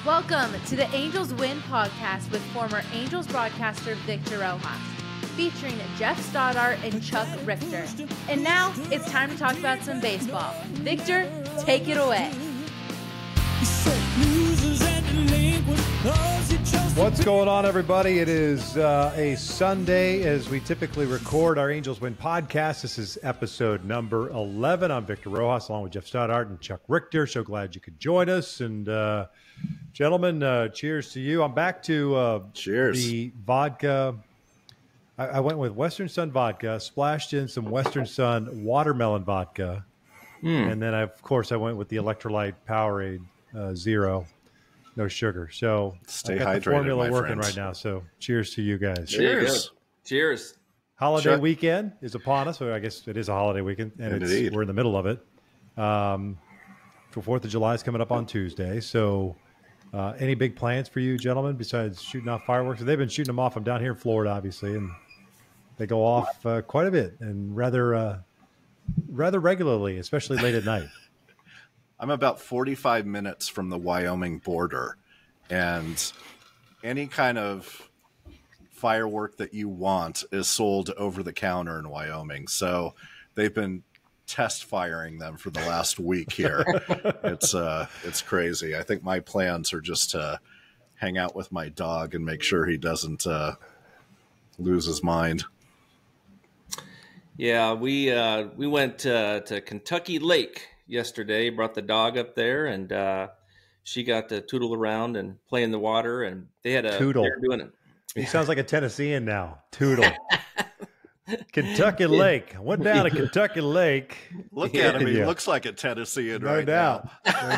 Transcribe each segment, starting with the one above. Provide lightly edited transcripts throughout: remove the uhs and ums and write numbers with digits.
Welcome to the AngelsWin Podcast with former Angels broadcaster Victor Rojas, featuring Geoff Stoddart and Chuck Richter. And now it's time to talk about some baseball. Victor, take it away. What's going on, everybody? It is a Sunday as we typically record our AngelsWin Podcast. This is episode number 11. I'm Victor Rojas along with Geoff Stoddart and Chuck Richter. So glad you could join us. And gentlemen, cheers to you. I'm back to the vodka. I went with Western Sun vodka, splashed in some Western Sun watermelon vodka. And then, of course, I went with the electrolyte Powerade Zero. No sugar. So stay I've got hydrated, the formula my working friends. right now. So cheers to you guys. Cheers. Cheers. Holiday weekend is upon us. So I guess it is a holiday weekend, and we're in the middle of it. For 4th of July is coming up on Tuesday. So any big plans for you, gentlemen, besides shooting off fireworks? They've been shooting them off. I'm down here in Florida, obviously, and they go off quite a bit and rather regularly, especially late at night. I'm about 45 minutes from the Wyoming border, and any kind of firework that you want is sold over the counter in Wyoming. So they've been test firing them for the last week here. It's crazy. I think my plans are just to hang out with my dog and make sure he doesn't lose his mind. Yeah, we went to Kentucky Lake yesterday, brought the dog up there, and she got to tootle around and play in the water, and they had Tootle. they were doing it. He sounds like a Tennessean now. Tootle. Kentucky Lake. I went down to Kentucky Lake. Look at him. He looks like a Tennessean No doubt. now. No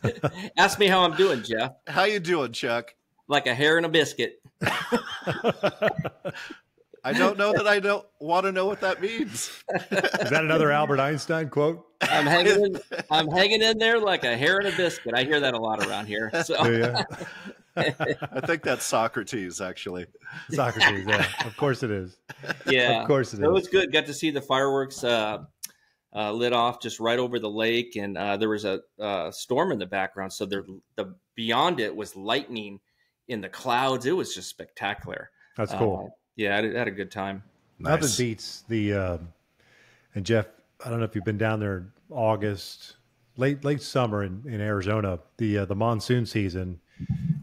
doubt. Ask me how I'm doing, Geoff. How you doing, Chuck? Like a hair in a biscuit. I don't know that I don't want to know what that means. Is that another Albert Einstein quote? I'm hanging in there like a hair in a biscuit. I hear that a lot around here. So. Do you? I think that's Socrates, actually. Socrates, yeah. Of course it is. Yeah. Of course it is. It was good. Got to see the fireworks lit off just right over the lake, and there was a storm in the background. So the beyond it was lightning in the clouds. It was just spectacular. That's cool. Yeah, I had a good time. Nothing Nice. beats the and Geoff, I don't know if you've been down there in August, late summer in Arizona, the monsoon season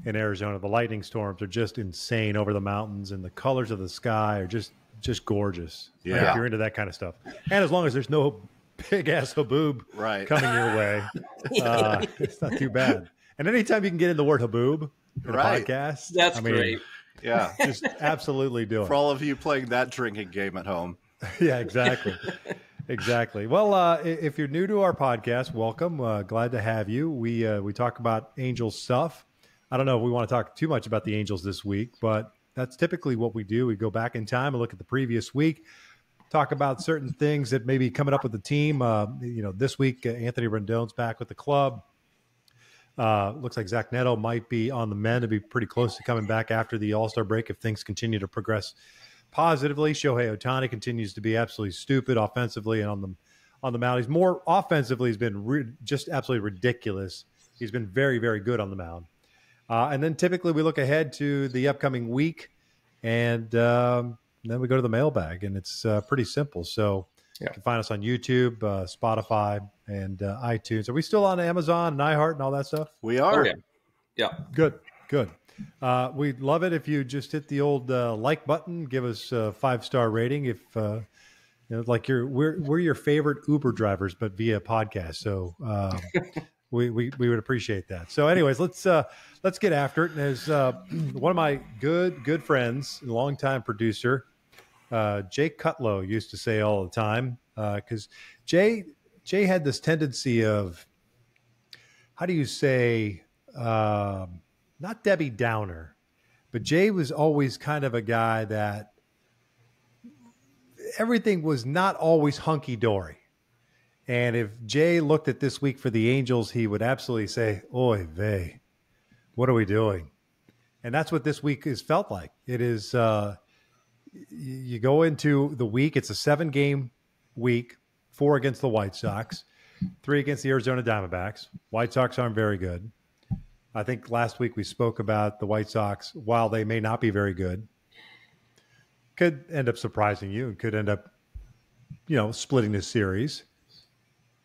in Arizona. The lightning storms are just insane over the mountains, and the colors of the sky are just gorgeous. Yeah. Like if you're into that kind of stuff. And as long as there's no big ass haboob coming your way, it's not too bad. And anytime you can get in the word haboob in a podcast, That's great. Yeah. just absolutely do it. For all of you playing that drinking game at home. Yeah, exactly. Exactly. Well, if you're new to our podcast, welcome. Glad to have you. We talk about Angels stuff. I don't know if we want to talk too much about the Angels this week, but that's typically what we do. We go back in time and look at the previous week, talk about certain things that may be coming up with the team. This week, Anthony Rendon's back with the club. Looks like Zach Neto might be on the mend to be pretty close to coming back after the All-Star break if things continue to progress positively. Shohei Ohtani continues to be absolutely stupid offensively and on the mound. He's more offensively. He's been just absolutely ridiculous. He's been very, very good on the mound. And then typically we look ahead to the upcoming week, and then we go to the mailbag, and it's pretty simple. So you can find us on YouTube, Spotify, and iTunes. Are we still on Amazon and iHeart and all that stuff? We are. Oh, yeah. Good. We'd love it if you just hit the old like button, give us a 5-star rating. If we're your favorite Uber drivers, but via podcast. So we would appreciate that. So, anyways, let's get after it. And as one of my good friends, longtime producer, Jake Cutlow used to say all the time, because Jay had this tendency of, how do you say, not Debbie Downer, but Jay was always kind of a guy that everything was not always hunky-dory. And if Jay looked at this week for the Angels, he would absolutely say, oy vey, what are we doing? And that's what this week has felt like. It is, you go into the week, it's a 7-game week, 4 against the White Sox, 3 against the Arizona Diamondbacks. White Sox aren't very good. I think last week we spoke about the White Sox, while they may not be very good, could end up surprising you and could end up, splitting this series.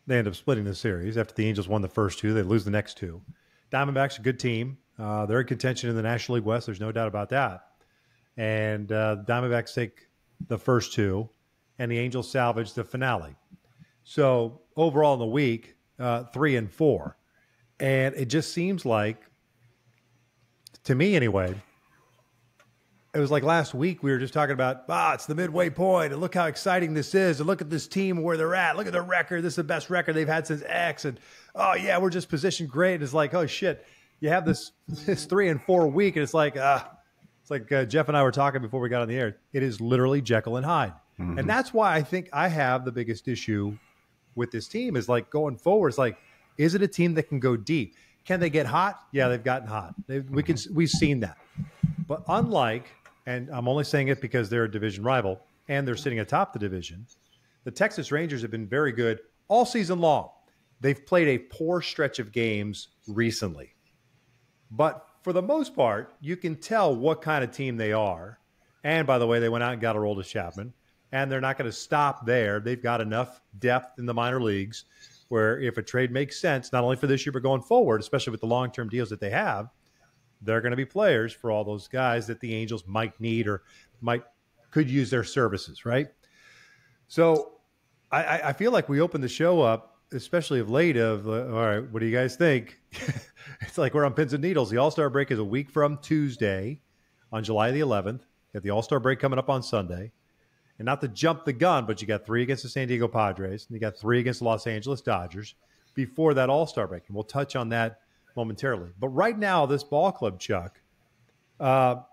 They end up splitting the series after the Angels won the first two. They lose the next two. Diamondbacks a good team. They're in contention in the National League West. There's no doubt about that. And Diamondbacks take the first two, and the Angels salvage the finale. So overall in the week, 3-4. And it just seems like, to me anyway, it was like last week we were just talking about, it's the midway point, and look how exciting this is, and look at this team and where they're at. Look at their record. This is the best record they've had since X. And, we're just positioned great. And it's like, oh, shit, you have this 3-4 week, and it's like Geoff and I were talking before we got on the air. It is literally Jekyll and Hyde. Mm-hmm. And that's why I think I have the biggest issue with this team is like going forward. It's like, is it a team that can go deep? Can they get hot? Yeah, they've gotten hot. We've seen that. But unlike, and I'm only saying it because they're a division rival and they're sitting atop the division, the Texas Rangers have been very good all season long. They've played a poor stretch of games recently. But for the most part, you can tell what kind of team they are. And by the way, they went out and got Aroldis Chapman. And they're not going to stop there. They've got enough depth in the minor leagues where if a trade makes sense, not only for this year, but going forward, especially with the long-term deals that they have, they're going to be players for all those guys that the Angels might need or could use their services, right? So I feel like we opened the show up, especially of late, all right, what do you guys think? It's like we're on pins and needles. The All-Star break is a week from Tuesday on July the 11th. You got the All-Star break coming up on Sunday. And not to jump the gun, but you got 3 against the San Diego Padres, and you got 3 against the Los Angeles Dodgers before that All-Star break. And we'll touch on that momentarily. But right now, this ball club, Chuck, can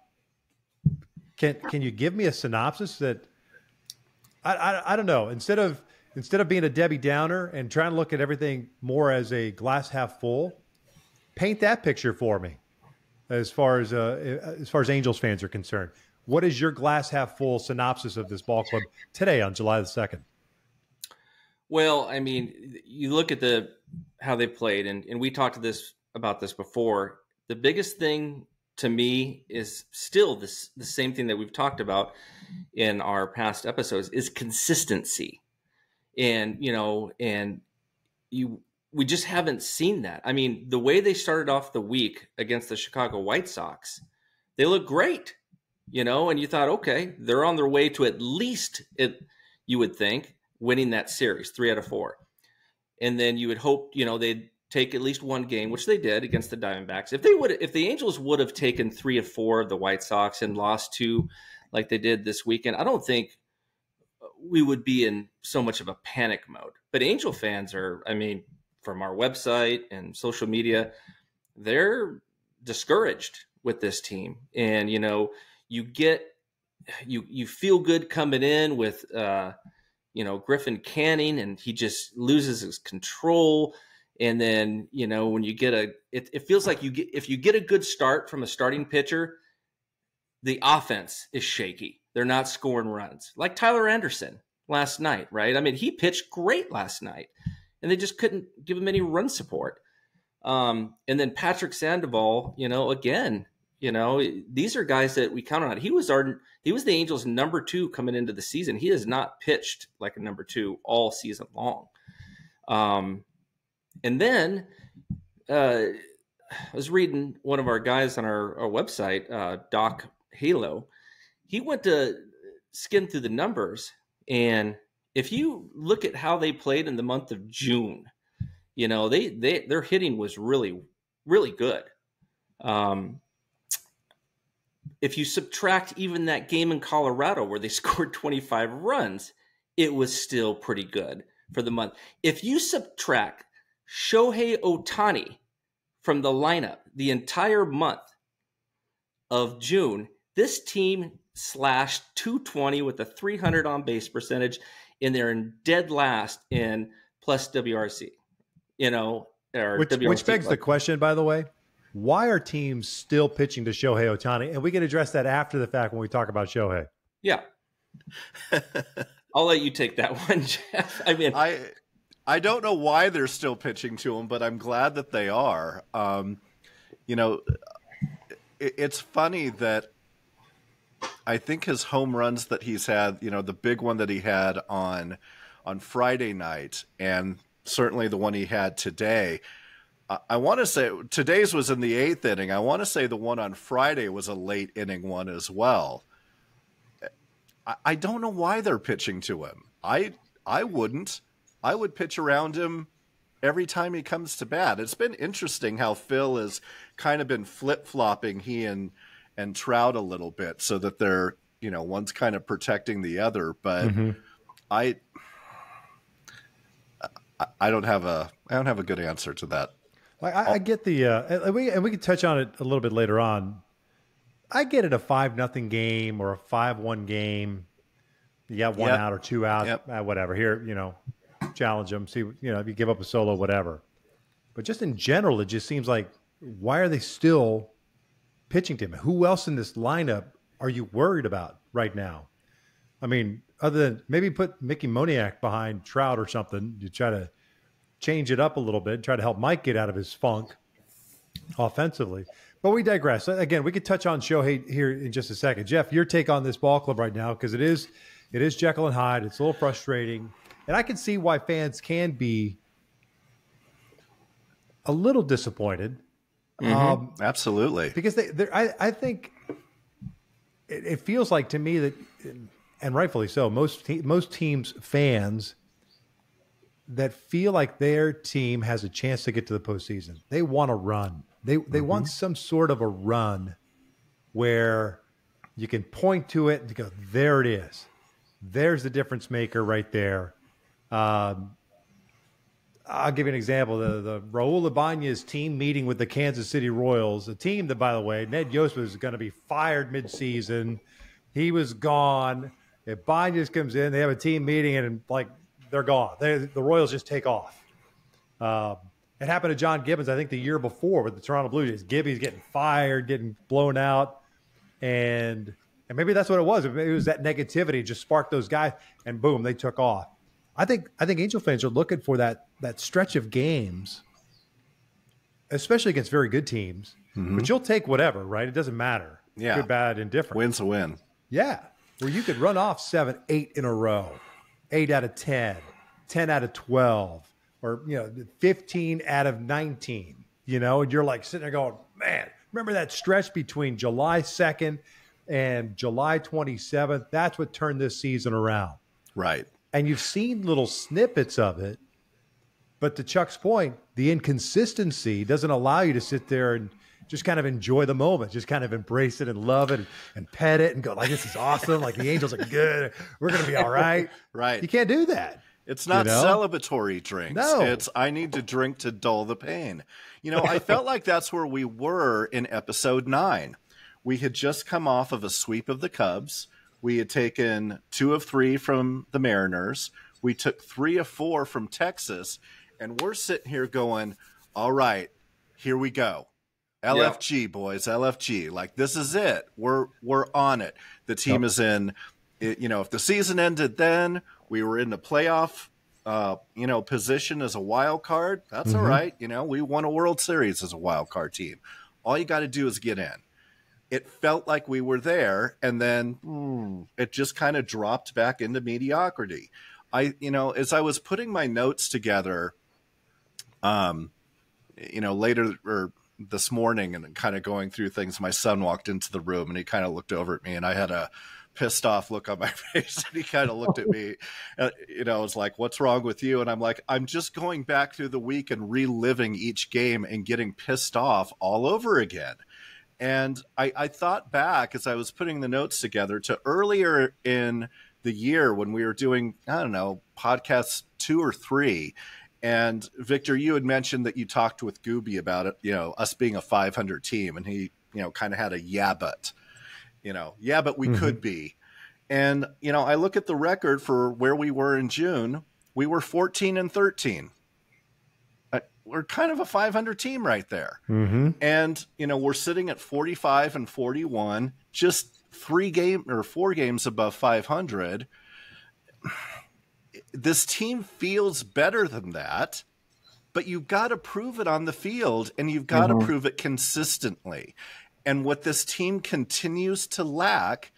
you give me a synopsis that I don't know. Instead of being a Debbie Downer and trying to look at everything more as a glass half full, paint that picture for me as far as Angels fans are concerned. What is your glass half full synopsis of this ball club today on July the 2nd? Well, I mean, you look at how they played, and we talked about this before. The biggest thing to me is still the same thing that we've talked about in our past episodes is consistency. And, we just haven't seen that. I mean, the way they started off the week against the Chicago White Sox, they look great. And you thought, okay, they're on their way to at least, you would think, winning that series, 3 out of 4. And then you would hope, they'd take at least one game, which they did against the Diamondbacks. If the Angels would have taken 3 of 4 of the White Sox and lost 2 like they did this weekend, I don't think we would be in so much of a panic mode. But Angel fans are, from our website and social media, they're discouraged with this team. And, you feel good coming in with, Griffin Canning, and he just loses his control. And then, when you get it feels like if you get a good start from a starting pitcher, the offense is shaky. They're not scoring runs like Tyler Anderson last night, right? I mean, he pitched great last night and they just couldn't give him any run support. And then Patrick Sandoval, again, these are guys that we count on. He was the Angels' number 2 coming into the season. He has not pitched like a number 2 all season long. And then I was reading one of our guys on our website, Doc Halo. He went to skim through the numbers, and if you look at how they played in the month of June, their hitting was really, really good. If you subtract even that game in Colorado where they scored 25 runs, it was still pretty good for the month. If you subtract Shohei Ohtani from the lineup the entire month of June, this team slashed 220 with a 300 on base percentage, and they're in dead last in plus WRC. Which begs the question, by the way. Why are teams still pitching to Shohei Ohtani? And we can address that after the fact when we talk about Shohei. Yeah. I'll let you take that one, Geoff. I don't know why they're still pitching to him, but I'm glad that they are. It's funny that I think his home runs that he's had, the big one that he had on Friday night, and certainly the one he had today, I want to say today's was in the 8th inning. I want to say the one on Friday was a late inning one as well. I don't know why they're pitching to him. I wouldn't. I would pitch around him every time he comes to bat. It's been interesting how Phil has kind of been flip-flopping he and Trout a little bit so that they're, one's kind of protecting the other. But I don't have a good answer to that. I get the and we can touch on it a little bit later on. I get it, a 5-0 game or a 5-1 game. You got one out or two out, whatever. Here, challenge them. See, if you give up a solo, whatever. But just in general, it just seems like, why are they still pitching to him? Who else in this lineup are you worried about right now? I mean, other than maybe put Mickey Moniak behind Trout or something, you try to change it up a little bit, try to help Mike get out of his funk offensively. But we digress. Again, we could touch on Shohei here in just a second. Geoff, your take on this ball club right now, because it is Jekyll and Hyde. It's a little frustrating. And I can see why fans can be a little disappointed. Absolutely. Because I think it feels like to me that, and rightfully so, most teams' fans that feel like their team has a chance to get to the postseason. They want a run. They want some sort of a run where you can point to it and go, there it is. There's the difference maker right there. I'll give you an example. The Raul Ibanez team meeting with the Kansas City Royals, a team that, by the way, Ned Yost was going to be fired midseason. He was gone. Ibanez comes in. They have a team meeting, and they're gone. The Royals just take off. It happened to John Gibbons, I think, the year before with the Toronto Blue Jays. Gibby's getting fired, getting blown out, and maybe that's what it was. Maybe it was that negativity just sparked those guys, and boom, they took off. I think Angel fans are looking for that stretch of games, especially against very good teams. But you'll take whatever, right? It doesn't matter. Yeah. Good, bad, indifferent. Win's a win. Yeah. Where you could run off 7, 8 in a row, 8 out of 10, 10 out of 12, or 15 out of 19, and you're like sitting there going, man, remember that stretch between July 2nd and July 27th? That's what turned this season around. Right. And you've seen little snippets of it, but to Chuck's point, the inconsistency doesn't allow you to sit there and just kind of enjoy the moment, just kind of embrace it and love it and pet it and go, like, this is awesome. Like, the Angels are good. We're going to be all right. Right. You can't do that. It's not celebratory drinks. No. It's I need to drink to dull the pain. I felt like that's where we were in episode 9. We had just come off of a sweep of the Cubs. We had taken 2 of 3 from the Mariners. We took 3 of 4 from Texas. And we're sitting here going, all right, here we go. LFG, boys, LFG. Like, this is it. We're on it. The team is in, if the season ended then, we were in the playoff, position as a wild card. That's all right. We won a World Series as a wild card team. All you got to do is get in. It felt like we were there, and then it just kind of dropped back into mediocrity. As I was putting my notes together, later or this morning and kind of going through things, my son walked into the room and he kind of looked over at me, and I had a pissed off look on my face, and he kind of looked at me, was like, what's wrong with you? And I'm like, I'm just going back through the week and reliving each game and getting pissed off all over again. And I thought back as I was putting the notes together to earlier in the year when we were doing, podcasts 2 or 3. And Victor, you had mentioned that you talked with Gooby about it, us being a 500 team. And he, kind of had a but we could be. And, I look at the record for where we were in June. We were 14-13. We're kind of a 500 team right there. And, we're sitting at 45-41, just 4 games above 500. This team feels better than that, but you've got to prove it on the field, and you've got to prove it consistently. And what this team continues to lack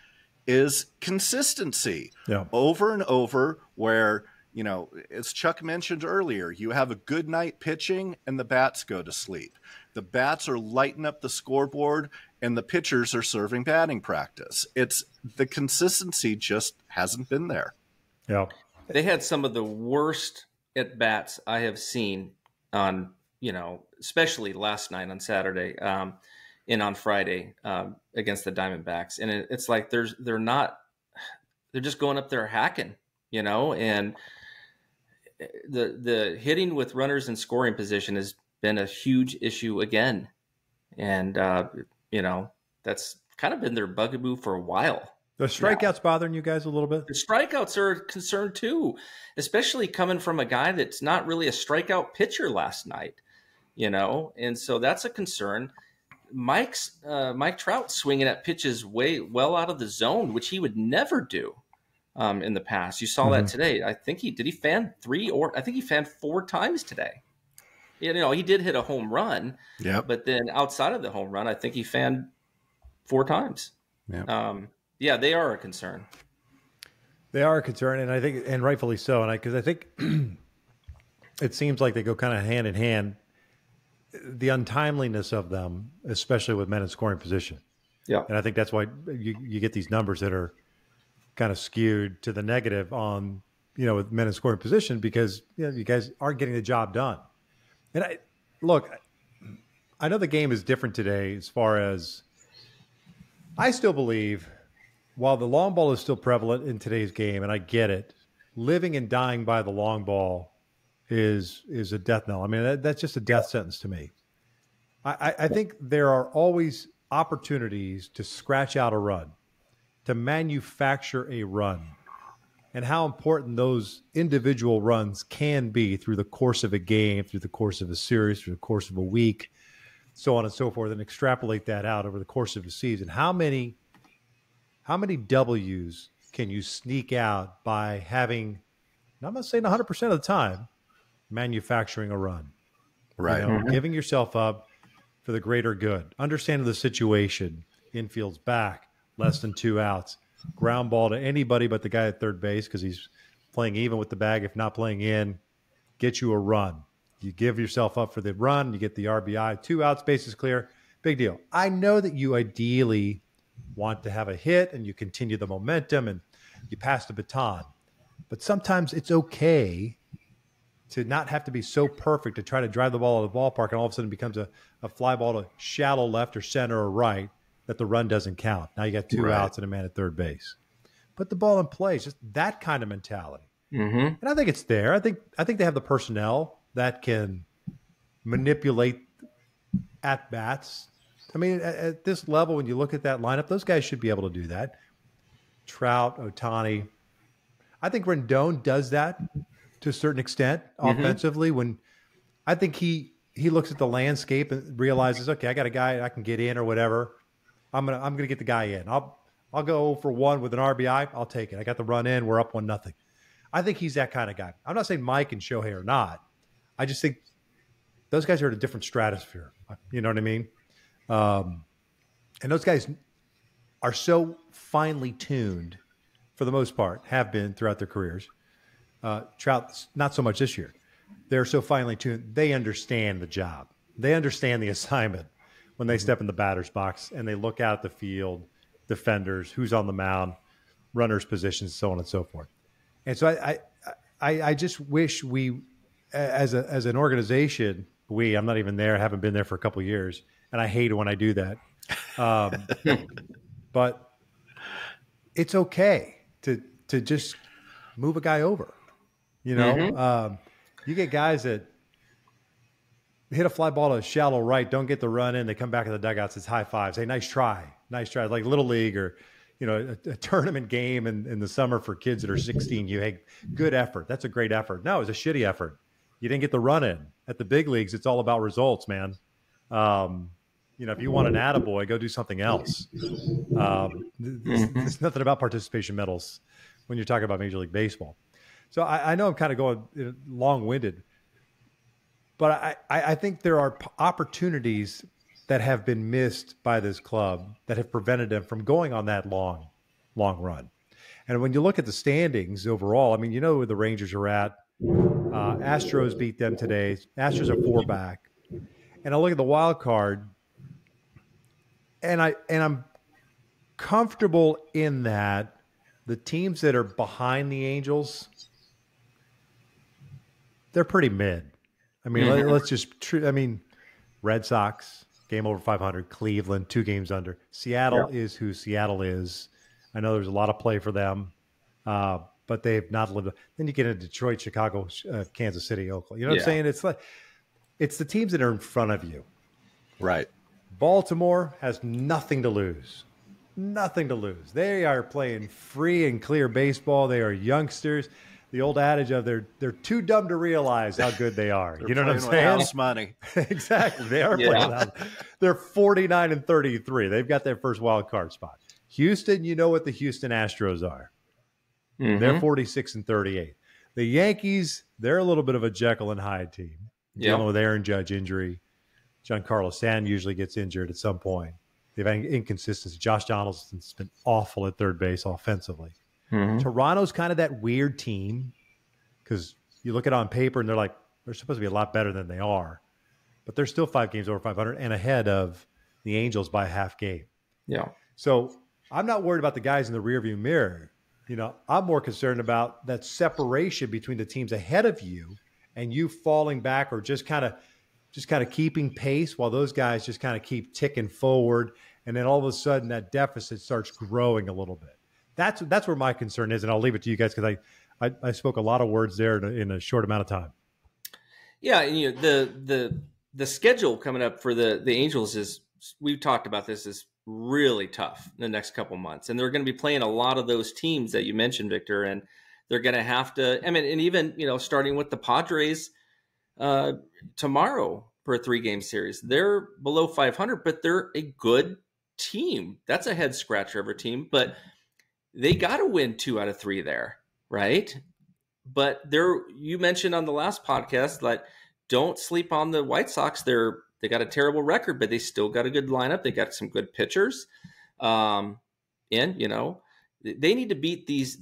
is consistency over and over, where, you know, as Chuck mentioned earlier, you have a good night pitching and the bats go to sleep. The bats are lighting up the scoreboard and the pitchers are serving batting practice. It's the consistency just hasn't been there. Yeah. They had some of the worst at bats I have seen on, you know, especially last night on Saturday, and on Friday against the Diamondbacks. And it's like they're just going up there hacking, you know, and the hitting with runners in scoring position has been a huge issue again. And, you know, that's kind of been their bugaboo for a while. The strikeouts bothering you guys a little bit? The strikeouts are a concern too, especially coming from a guy that's not really a strikeout pitcher last night, you know? And so that's a concern. Mike Trout swinging at pitches well out of the zone, which he would never do in the past. You saw that today. I think he fanned 4 times today. You know, he did hit a home run, but then outside of the home run, I think he fanned 4 times. Yeah, they are a concern. They are a concern, and I think, and rightfully so. And because I think it seems like they go kind of hand in hand. The untimeliness of them, especially with men in scoring position. Yeah. And I think that's why you get these numbers that are kind of skewed to the negative on, you know, with men in scoring position, because, you know, you guys aren't getting the job done. And I know the game is different today as far as, I still believe, while the long ball is still prevalent in today's game, and I get it, living and dying by the long ball is a death knell. I mean, that's just a death sentence to me. I think there are always opportunities to scratch out a run, to manufacture a run, and how important those individual runs can be through the course of a game, through the course of a series, through the course of a week, so on and so forth, and extrapolate that out over the course of a season. How many W's can you sneak out by having, I'm not saying 100% of the time, manufacturing a run, right? You know, giving yourself up for the greater good, understanding the situation, infield's back, less than 2 outs, ground ball to anybody but the guy at third base because he's playing even with the bag, if not playing in, get you a run. You give yourself up for the run, you get the RBI, 2 outs, bases clear, big deal. I know that you ideally want to have a hit and you continue the momentum and you pass the baton, but sometimes it's okay to not have to be so perfect to try to drive the ball out of the ballpark and all of a sudden it becomes a fly ball to shallow left or center or right that the run doesn't count. Now you got 2 outs and a man at third base. Put the ball in play, just that kind of mentality. And I think it's there. I think they have the personnel that can manipulate at-bats. I mean, at this level, when you look at that lineup, those guys should be able to do that. Trout, Ohtani. I think Rendon does that to a certain extent offensively. When I think he looks at the landscape and realizes, okay, I got a guy I can get in or whatever. I'm gonna get the guy in. I'll go for 1 with an RBI. I'll take it. I got the run in. We're up 1-0. I think he's that kind of guy. I'm not saying Mike and Shohei are not. I just think those guys are at a different stratosphere. You know what I mean? And those guys are so finely tuned, for the most part, have been throughout their careers. Trout, not so much this year. They're so finely tuned. They understand the job. They understand the assignment when they step in the batter's box and they look out at the field, defenders, who's on the mound, runners' positions, so on and so forth. And so I just wish we, as an organization, I'm not even there, haven't been there for a couple of years, and I hate it when I do that. But it's okay to just move a guy over. You know, you get guys that hit a fly ball to shallow right, don't get the run in, they come back in the dugouts, it's high fives. Hey, nice try, like Little League or, you know, a tournament game in the summer for kids that are 16. Hey, good effort. That's a great effort. No, it was a shitty effort. You didn't get the run in. At the big leagues, it's all about results, man. You know, if you want an attaboy, go do something else. There's nothing about participation medals when you're talking about Major League Baseball. So I know I'm kind of going long-winded. But I think there are opportunities that have been missed by this club that have prevented them from going on that long run. And when you look at the standings overall, I mean, you know where the Rangers are at. Astros beat them today. Astros are 4 back. And I look at the wild card, and I'm comfortable in that the teams that are behind the Angels, they're pretty mid. I mean, let's just Red Sox, game over 500. Cleveland, 2 games under. Seattle is who Seattle is. I know there's a lot of play for them, but they've not lived. Then you get into Detroit, Chicago, Kansas City, Oakland. You know what I'm saying? It's the teams that are in front of you. Right. Baltimore has nothing to lose. Nothing to lose. They are playing free and clear baseball. They are youngsters. The old adage of they're too dumb to realize how good they are. You know what I'm saying? House money. Exactly. They are playing out. They're 49-33. They've got their first wild card spot. Houston, you know what the Houston Astros are. They're 46-38. The Yankees, they're a little bit of a Jekyll and Hyde team. Dealing with Aaron Judge injury. Giancarlo Stanton usually gets injured at some point. They've had inconsistency. Josh Donaldson's been awful at third base offensively. Toronto's kind of that weird team because you look at it on paper and they're supposed to be a lot better than they are, but they're still 5 games over 500 and ahead of the Angels by a half game. Yeah. So I'm not worried about the guys in the rearview mirror. You know, I'm more concerned about that separation between the teams ahead of you and you falling back or just kind of keeping pace while those guys just kind of keep ticking forward. And then all of a sudden that deficit starts growing a little bit. That's where my concern is, and I'll leave it to you guys because I spoke a lot of words there in a short amount of time. Yeah, and the schedule coming up for the Angels is, we've talked about this, is really tough in the next couple months, and they're going to be playing a lot of those teams that you mentioned, Victor, and they're going to have to. I mean, and even starting with the Padres tomorrow for a 3-game series, they're below 500, but they're a good team. That's a head scratcher of a team, but they got to win 2 out of 3 there, right? But you mentioned on the last podcast that don't sleep on the White Sox. They got a terrible record, but they still got a good lineup. They got some good pitchers, and they need to beat these.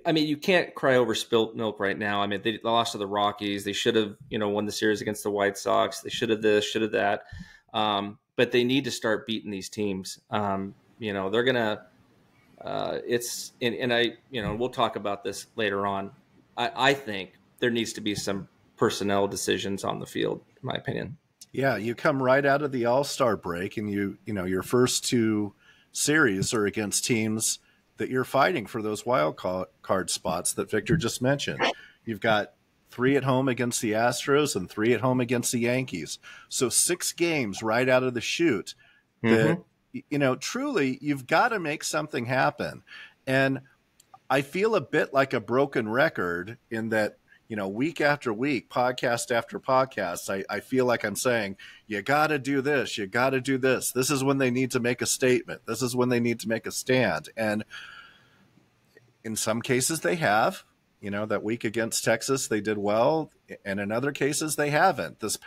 I mean, you can't cry over spilt milk right now. I mean, they lost to the Rockies. They should have, won the series against the White Sox. They should have this, should have that. But they need to start beating these teams. They're gonna. We'll talk about this later on. I think there needs to be some personnel decisions on the field, in my opinion. Yeah, you come right out of the All-Star break, and your first 2 series are against teams that you're fighting for those wild card spots that Victor just mentioned. You've got 3 at home against the Astros and 3 at home against the Yankees. So 6 games right out of the chute that, truly you've got to make something happen. And I feel a bit like a broken record in that, week after week, podcast after podcast, I feel like I'm saying, you got to do this. You got to do this. This is when they need to make a statement. This is when they need to make a stand. And in some cases they have, that week against Texas, they did well. And in other cases they haven't. This,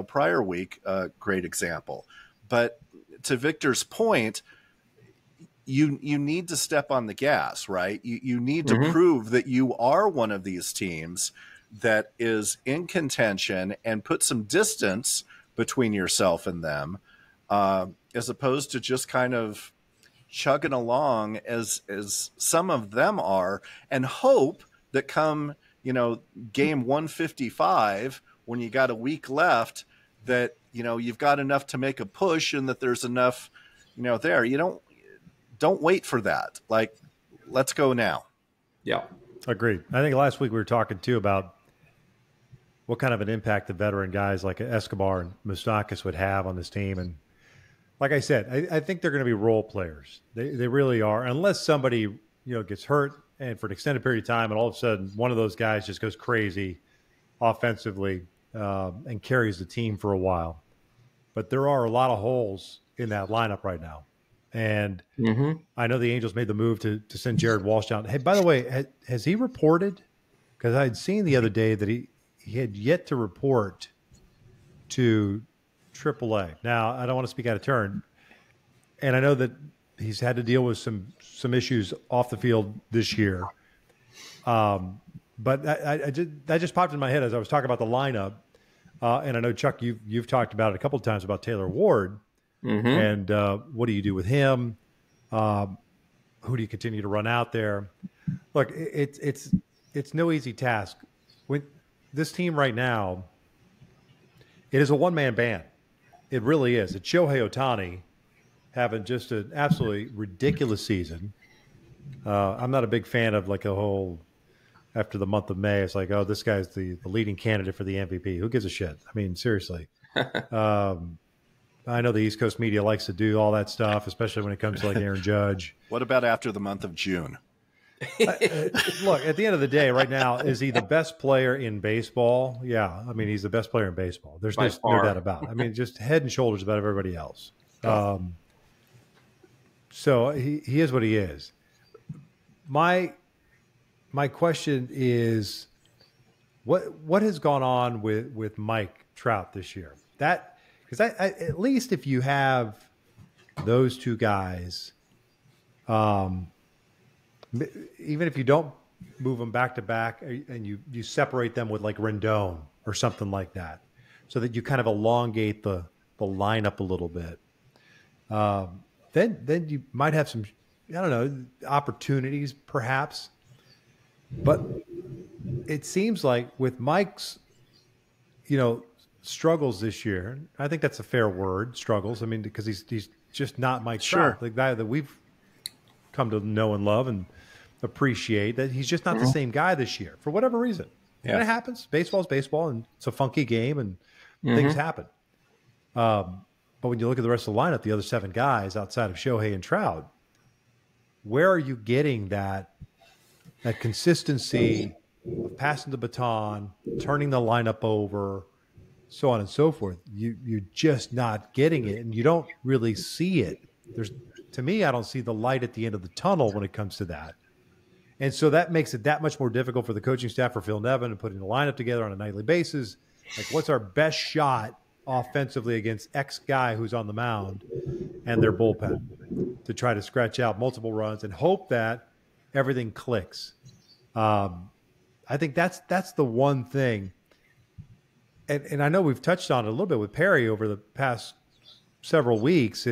prior week, great example. But to Victor's point, you need to step on the gas, right? You need to prove that you are one of these teams that is in contention and put some distance between yourself and them, as opposed to just kind of chugging along as some of them are, and hope that come, game 155, when you got a week left, that, you've got enough to make a push and that there's enough, there. Don't wait for that. Like, let's go now. Yeah. Agreed. I think last week we were talking too about what kind of an impact the veteran guys like Escobar and Moustakas would have on this team. And like I said, I think they're going to be role players. They really are. Unless somebody, gets hurt and for an extended period of time and all of a sudden one of those guys just goes crazy offensively and carries the team for a while. But there are a lot of holes in that lineup right now. And I know the Angels made the move to send Jared Walsh down. Hey, by the way, has he reported? Because I had seen the other day that he had yet to report to AAA. Now, I don't want to speak out of turn, and I know that he's had to deal with some issues off the field this year. But that just popped in my head as I was talking about the lineup. And I know, Chuck, you've talked about it a couple of times about Taylor Ward. And what do you do with him? Who do you continue to run out there? Look, it's no easy task. When this team right now, it is a one-man band. It really is. It's Shohei Ohtani having just an absolutely ridiculous season. I'm not a big fan of like a whole after the month of May. It's like, oh, this guy's the leading candidate for the MVP. Who gives a shit? I mean, seriously. I know the East Coast media likes to do all that stuff, especially when it comes to like Aaron Judge. What about after the month of June? Look, at the end of the day, right now, is he the best player in baseball? Yeah. I mean, he's the best player in baseball. There's no doubt about it. I mean, just head and shoulders above everybody else. So he is what he is. My question is, what has gone on with Mike Trout this year? Because at least if you have those two guys, even if you don't move them back to back and you separate them with like Rendon or something like that, so that you kind of elongate the lineup a little bit, then you might have some, I don't know, opportunities perhaps. But it seems like with Mike's, struggles this year, I think that's a fair word, struggles. I mean, because he's just not Mike Trout, the guy that we've come to know and love and appreciate, that he's just not the same guy this year for whatever reason. Yeah. And it happens. Baseball's baseball, and it's a funky game, and things happen. But when you look at the rest of the lineup, the other seven guys outside of Shohei and Trout, where are you getting that consistency of passing the baton, turning the lineup over, so on and so forth? You're just not getting it, and you don't really see it. To me, I don't see the light at the end of the tunnel when it comes to that. And so that makes it that much more difficult for the coaching staff, for Phil Nevin, and putting the lineup together on a nightly basis. Like, what's our best shot offensively against X guy who's on the mound and their bullpen, to try to scratch out multiple runs and hope that everything clicks. I think that's the one thing. And I know we've touched on it a little bit with Perry over the past several weeks,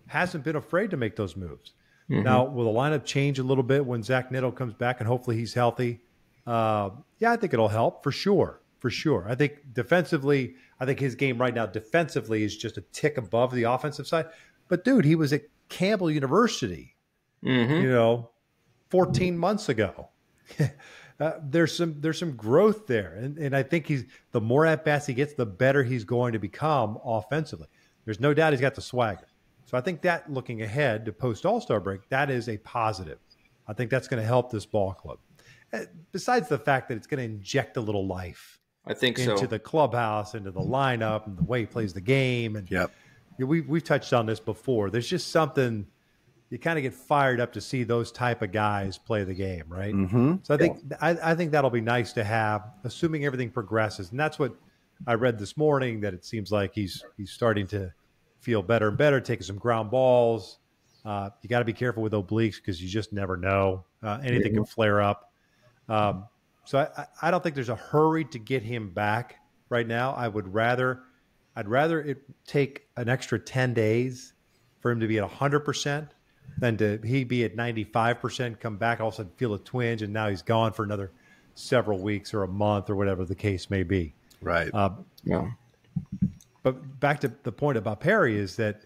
hasn't been afraid to make those moves. Now, will the lineup change a little bit when Zach Neto comes back and hopefully he's healthy? Yeah, I think it'll help for sure. For sure. I think defensively, his game right now defensively is just a tick above the offensive side. But, dude, he was at Campbell University, 14 months ago. There's some growth there. And I think the more at-bats he gets, the better he's going to become offensively. There's no doubt he's got the swagger. So I think that, looking ahead to post-All-Star break, that is a positive. I think that's going to help this ball club. Besides the fact that it's going to inject a little life, I think, into the clubhouse, into the lineup, and the way he plays the game. And we've touched on this before. There's just something, you kind of get fired up to see those type of guys play the game, right? So I think that'll be nice to have, assuming everything progresses. And that's what I read this morning, that it seems like he's starting to feel better and better, taking some ground balls. You got to be careful with obliques because you just never know. Anything can flare up. So I don't think there's a hurry to get him back right now. I'd rather it take an extra 10 days for him to be at 100% than to he be at 95%, come back, all of a sudden feel a twinge, and now he's gone for another several weeks or a month or whatever the case may be. Right. But back to the point about Perry is that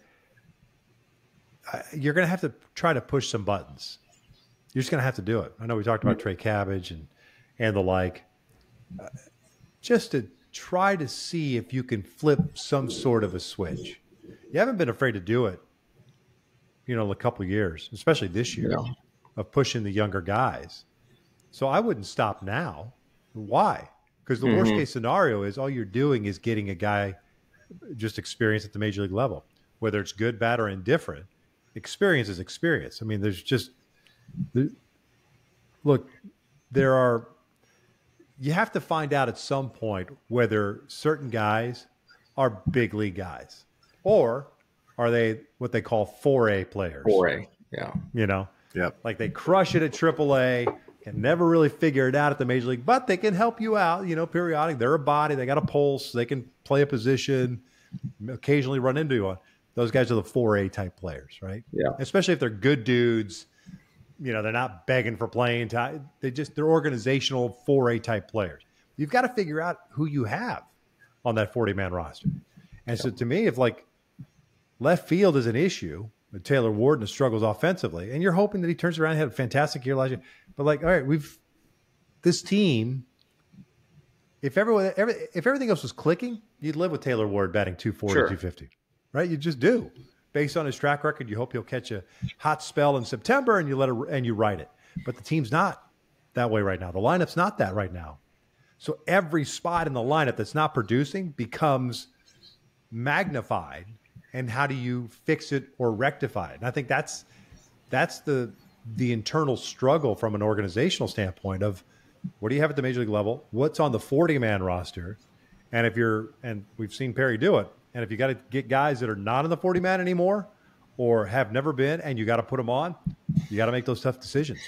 you're going to have to try to push some buttons. You're just going to have to do it. I know we talked about Trey Cabbage and the like. Just to try to see if you can flip some sort of a switch. You haven't been afraid to do it, a couple of years, especially this year, of pushing the younger guys. So I wouldn't stop now. Why? Because the worst case scenario is all you're doing is getting a guy just experience at the major league level, whether it's good, bad, or indifferent. Experience is experience. I mean, you have to find out at some point whether certain guys are big league guys? Or are they what they call 4A players? 4A, yeah. You know? Yep. Like they crush it at AAA, can never really figure it out at the major league, but they can help you out, periodic. They're a body, they got a pulse, they can play a position, occasionally run into one. Those guys are the 4A type players, right? Yeah. Especially if they're good dudes, they're not begging for playing time. They're organizational 4A type players. You've got to figure out who you have on that 40-man roster. And so to me, if like left field is an issue, with Taylor Ward struggles offensively, and you're hoping that he turns around and had a fantastic year last year. But like, all right, this team, if everything else was clicking, you'd live with Taylor Ward batting 240, sure. 250, right? You just do. Based on his track record, you hope he'll catch a hot spell in September and you ride it. But the team's not that way right now. The lineup's not that right now. So every spot in the lineup that's not producing becomes magnified. And how do you fix it or rectify it? And I think that's the internal struggle from an organizational standpoint of what do you have at the major league level? What's on the 40-man roster? And we've seen Perry do it. And if you got to get guys that are not in the 40-man anymore or have never been, and you got to put them on, you got to make those tough decisions.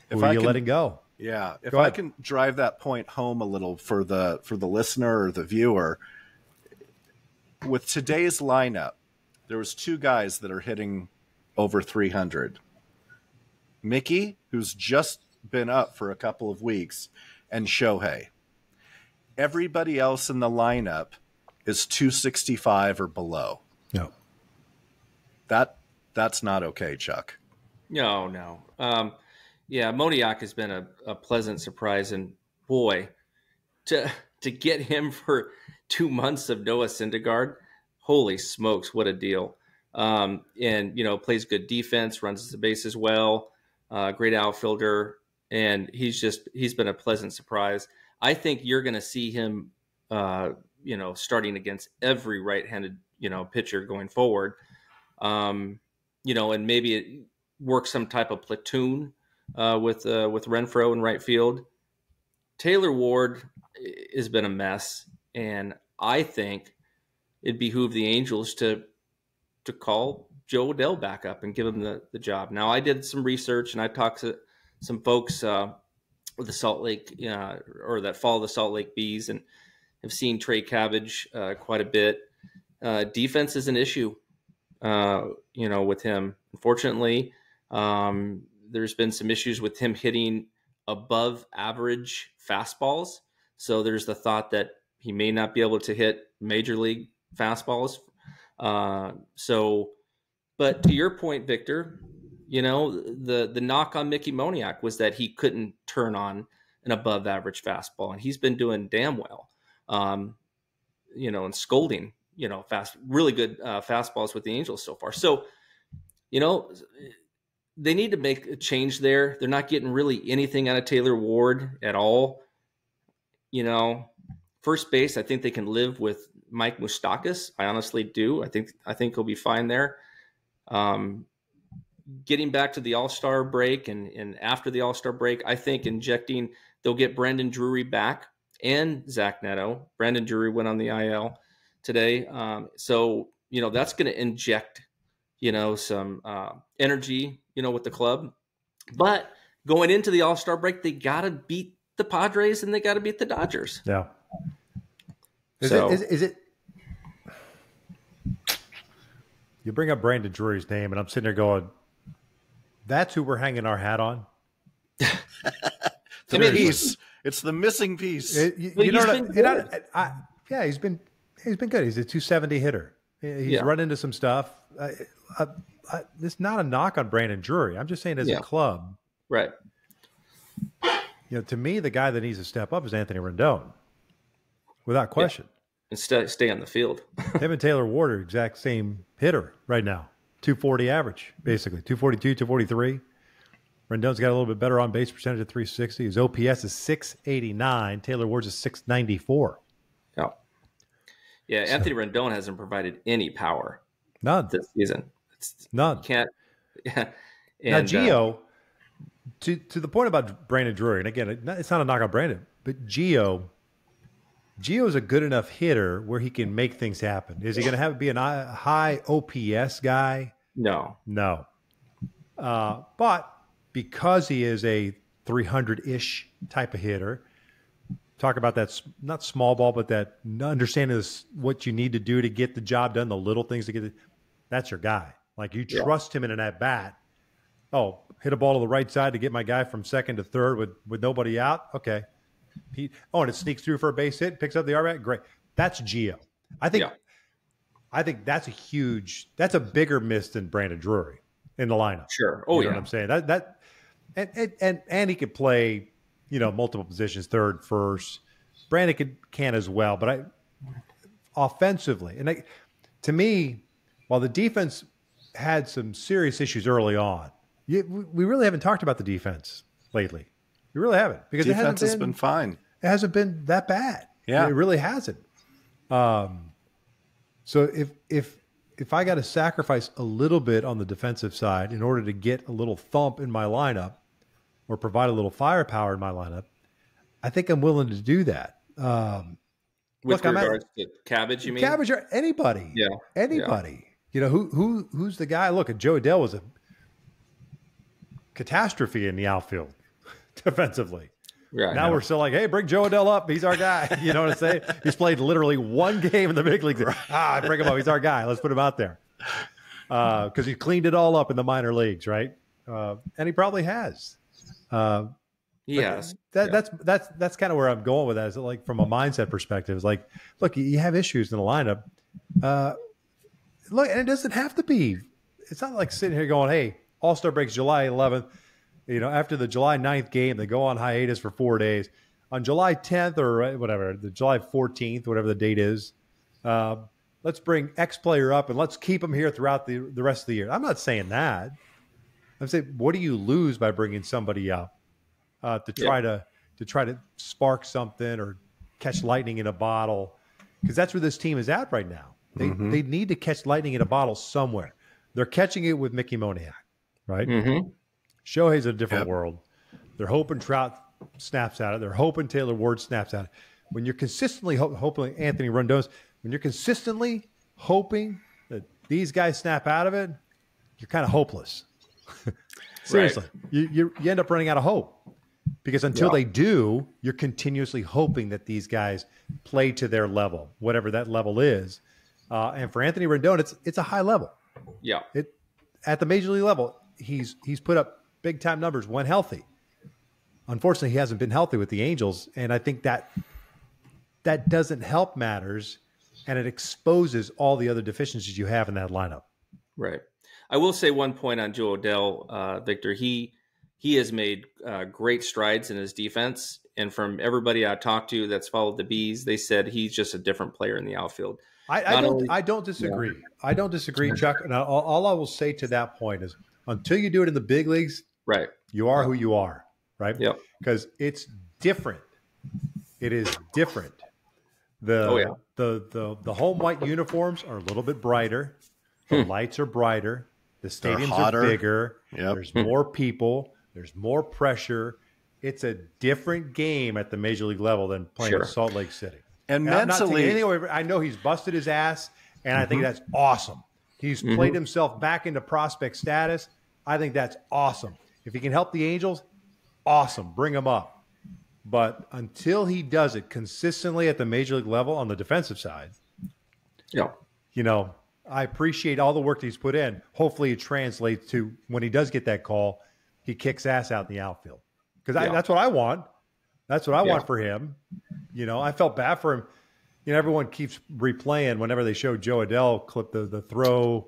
Who are you letting go? Yeah. If I can drive that point home a little for the listener or the viewer, with today's lineup, there was two guys that are hitting over 300. Mickey, who's just been up for a couple of weeks, and Shohei. Everybody else in the lineup is 265 or below. No. That's not okay, Chuck. No. Yeah, Moniak has been a pleasant surprise, and boy, to get him for 2 months of Noah Syndergaard, holy smokes, what a deal. And, plays good defense, runs the bases well, great outfielder, and he's been a pleasant surprise. I think you're going to see him, starting against every right-handed, pitcher going forward, and maybe it works some type of platoon with Renfroe in right field. Taylor Ward has been a mess, and I think it'd behoove the Angels to call Joe Odell back up and give him the job. Now, I did some research, and I talked to some folks with the Salt Lake, or that follow the Salt Lake Bees, and have seen Trey Cabbage quite a bit. Defense is an issue, with him. Unfortunately, there's been some issues with him hitting above average fastballs. So there's the thought that he may not be able to hit major league fastballs. But to your point, Victor, the knock on Mickey Moniak was that he couldn't turn on an above average fastball, and he's been doing damn well, and scolding, really good fastballs with the Angels so far. So, they need to make a change there. They're not getting really anything out of Taylor Ward at all. First base, I think they can live with Mike Moustakas. I honestly do. I think he'll be fine there. Getting back to the All-Star break and after the All-Star break, I think they'll get Brandon Drury back and Zach Neto. Brandon Drury went on the IL today. So that's going to inject, some energy, with the club. But going into the All-Star break, they got to beat the Padres and they got to beat the Dodgers. Yeah. Is it? You bring up Brandon Drury's name, and I'm sitting there going, "That's who we're hanging our hat on." It's the missing piece. He's been good. He's a 270 hitter. He's run into some stuff. It's not a knock on Brandon Drury. I'm just saying as a club. Right. To me, the guy that needs to step up is Anthony Rendon, without question. And stay on the field. Him and Taylor Ward are exact same hitter right now. 240 average, basically. 242, 243. Rendon's got a little bit better on base percentage at 360. His OPS is 689. Taylor Ward's is 694. Yeah, Anthony Rendon hasn't provided any power. None. This season. None. You can't. Yeah. Now, Gio, to the point about Brandon Drury, and again, it's not a knock on Brandon, but Gio Gio's a good enough hitter where he can make things happen. Is he going to be a high OPS guy? No. But because he is a 300-ish type of hitter, talk about that, not small ball, but that understanding this, what you need to do to get the job done, the little things to get it, that's your guy. Like you trust him in an at-bat. Oh, hit a ball to the right side to get my guy from second to third with nobody out? Okay. And it sneaks through for a base hit, picks up the RBI. Great. That's Gio. I think that's that's a bigger miss than Brandon Drury in the lineup. Sure. You know what I'm saying? And he could play, multiple positions, third, first. Brandon can as well, but offensively, and to me, while the defense had some serious issues early on, we really haven't talked about the defense lately. We really haven't, because defense has been fine. It hasn't been that bad. Yeah, it really hasn't. So if I got to sacrifice a little bit on the defensive side in order to get a little thump in my lineup or provide a little firepower in my lineup, I think I'm willing to do that. With regards to Cabbage, you mean? Cabbage or anybody. Yeah. Anybody. Yeah. Who's the guy? Look, Joe Adele was a catastrophe in the outfield defensively. Right. Now we're still like, hey, bring Joe Adele up. He's our guy. You know what I'm saying? He's played literally one game in the big leagues. Bring him up. He's our guy. Let's put him out there. Because he cleaned it all up in the minor leagues, right? And he probably has. Yes. That's kind of where I'm going with that. Is like from a mindset perspective, it's like, look, you have issues in the lineup. Look, and it doesn't have to be. It's not like sitting here going, hey, All-Star breaks July 11th. After the July 9th game, they go on hiatus for 4 days. On July 10th or whatever, the July 14th, whatever the date is, let's bring X player up and let's keep him here throughout the rest of the year. I'm not saying that. I'm saying, what do you lose by bringing somebody up to try to spark something or catch lightning in a bottle? Because that's where this team is at right now. They need to catch lightning in a bottle somewhere. They're catching it with Mickey Moniak, right? Mm-hmm. Shohei's a different world. They're hoping Trout snaps at it. They're hoping Taylor Ward snaps at it. When you're consistently hoping Anthony Rendon's, when you're consistently hoping that these guys snap out of it, you're kind of hopeless. Seriously. Right. You end up running out of hope. Because until they do, you're continuously hoping that these guys play to their level, whatever that level is. And for Anthony Rendon, it's a high level. Yeah. At the major league level, he's put up big time numbers when healthy. Unfortunately, he hasn't been healthy with the Angels, and I think that doesn't help matters, and it exposes all the other deficiencies you have in that lineup. Right. I will say one point on Joe Adele, Victor. He has made great strides in his defense, and from everybody I talked to that's followed the Bees, they said he's just a different player in the outfield. I don't disagrry. Yeah. I don't disagree, Chuck. And all I will say to that point is, until you do it in the big leagues, right, you are who you are, right? Yeah. Because it's different. It is different. The home white uniforms are a little bit brighter. The lights are brighter. The stadiums are bigger. Yep. There's more people. There's more pressure. It's a different game at the major league level than playing in Salt Lake City. And mentally, I know he's busted his ass, and I think that's awesome. He's played himself back into prospect status. I think that's awesome. If he can help the Angels, awesome. Bring him up. But until he does it consistently at the major league level on the defensive side, I appreciate all the work that he's put in. Hopefully it translates to when he does get that call, he kicks ass out in the outfield. Because that's what I want. That's what I want for him. I felt bad for him. Everyone keeps replaying whenever they show Joe Adele clip the throw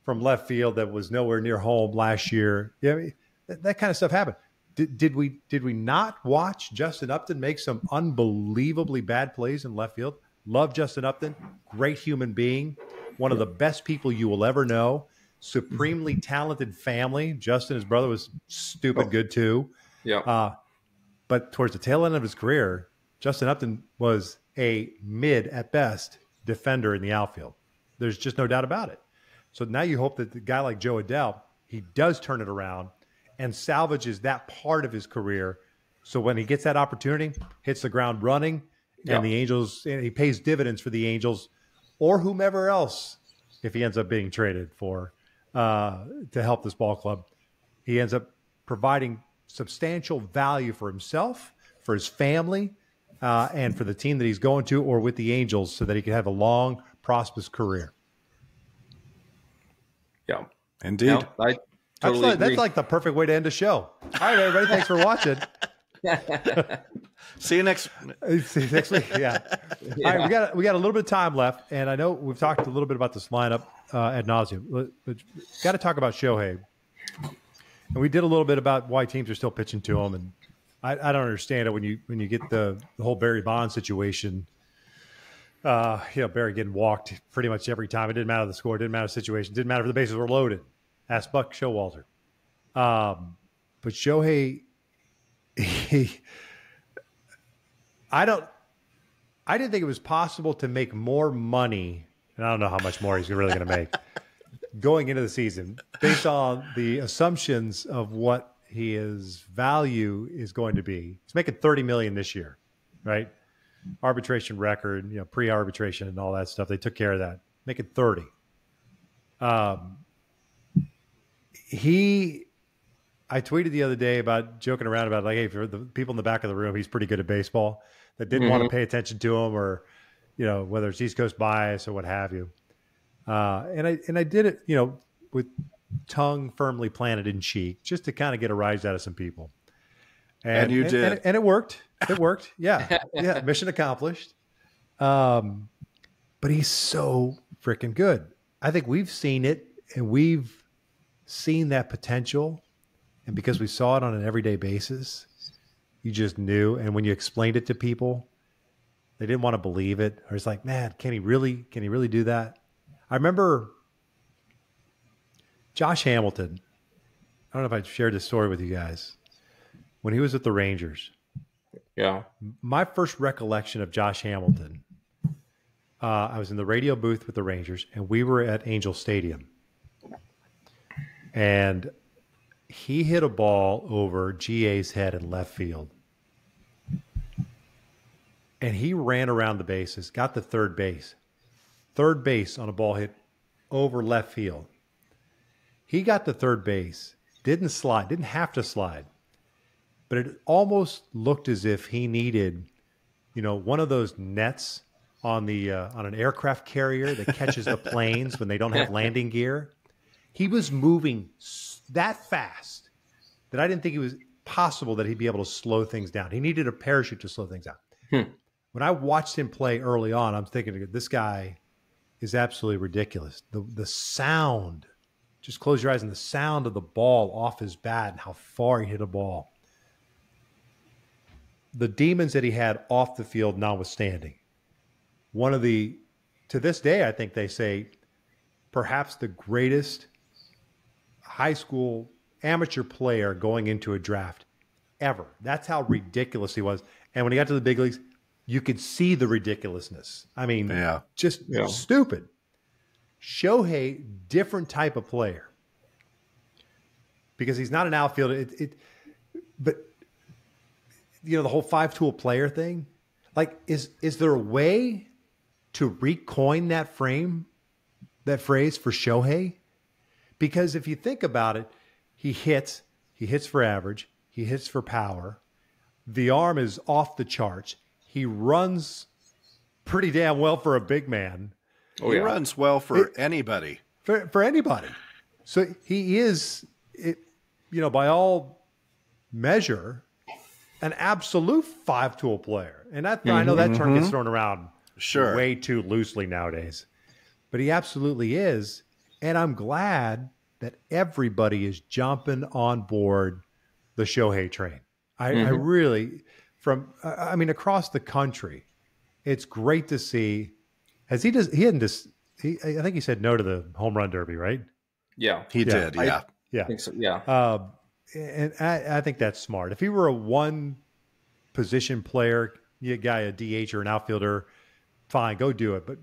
from left field that was nowhere near home last year. That kind of stuff happened. Did we not watch Justin Upton make some unbelievably bad plays in left field? Love Justin Upton. Great human being. One of the best people you will ever know. Supremely talented family. Justin, his brother, was stupid good too. Yeah. But towards the tail end of his career, Justin Upton was a mid at best defender in the outfield. There's just no doubt about it. So now you hope that the guy like Joe Adele, he does turn it around and salvages that part of his career. So when he gets that opportunity, hits the ground running, And the Angels, and he pays dividends for the Angels or whomever else if he ends up being traded for to help this ball club. He ends up providing substantial value for himself, for his family, and for the team that he's going to or with the Angels so that he can have a long, prosperous career. Yeah. Indeed. No, I totally agree. That's like the perfect way to end a show. All right, everybody. Thanks for watching. See you next week. Yeah. All right, we got a little bit of time left, and I know we've talked a little bit about this lineup ad nauseum, but got to talk about Shohei. And we did a little bit about why teams are still pitching to him, and I don't understand it when you get the whole Barry Bonds situation. Barry getting walked pretty much every time. It didn't matter the score, it didn't matter the situation, it didn't matter if the bases were loaded. Ask Buck Showalter. But Shohei, I didn't think it was possible to make more money, and I don't know how much more he's really going to make going into the season based on the assumptions of what his value is going to be. He's making $30 million this year, right? Arbitration record, pre-arbitration and all that stuff. They took care of that. Making 30. I tweeted the other day about joking around about hey, for the people in the back of the room, he's pretty good at baseball that didn't want to pay attention to him or, whether it's East Coast bias or what have you. And I did it, with tongue firmly planted in cheek just to kind of get a rise out of some people. And you did. And it worked. It worked. Yeah. Yeah. Mission accomplished. But he's so freaking good. I think we've seen it and we've seen that potential. And because we saw it on an everyday basis, you just knew. And when you explained it to people, they didn't want to believe it. Or it's like, man, can he really do that? I remember Josh Hamilton. I don't know if I shared this story with you guys. When he was with the Rangers. Yeah. My first recollection of Josh Hamilton, I was in the radio booth with the Rangers, and we were at Angel Stadium. And he hit a ball over GA's head in left field. And he ran around the bases, got to third base. Third base on a ball hit over left field. He got to third base, didn't have to slide. But it almost looked as if he needed, one of those nets on an aircraft carrier that catches the planes when they don't have landing gear. He was moving that fast that I didn't think it was possible that he'd be able to slow things down. He needed a parachute to slow things down. When I watched him play early on, I'm thinking, this guy is absolutely ridiculous. The sound, just close your eyes, and the sound of the ball off his bat and how far he hit a ball. The demons that he had off the field notwithstanding, to this day, I think they say, perhaps the greatest high school amateur player going into a draft ever. That's how ridiculous he was. And when he got to the big leagues, you could see the ridiculousness. I mean, just stupid. Shohei, different type of player. Because he's not an outfielder. But the whole 5-tool player thing, like, is there a way to recoin that phrase for Shohei? Because if you think about it, he hits for average, he hits for power, the arm is off the charts, he runs pretty damn well for a big man. He runs well for anybody. For anybody. So he is, by all measure, an absolute 5-tool player. And I know that term gets thrown around way too loosely nowadays. But he absolutely is. And I'm glad that everybody is jumping on board the Shohei train. I really, across the country, it's great to see. I think he said no to the home run derby, right? Yeah, he did. Yeah. I think so, yeah. And I think that's smart. If he were a one position player, a guy, a DH or an outfielder, fine, go do it. But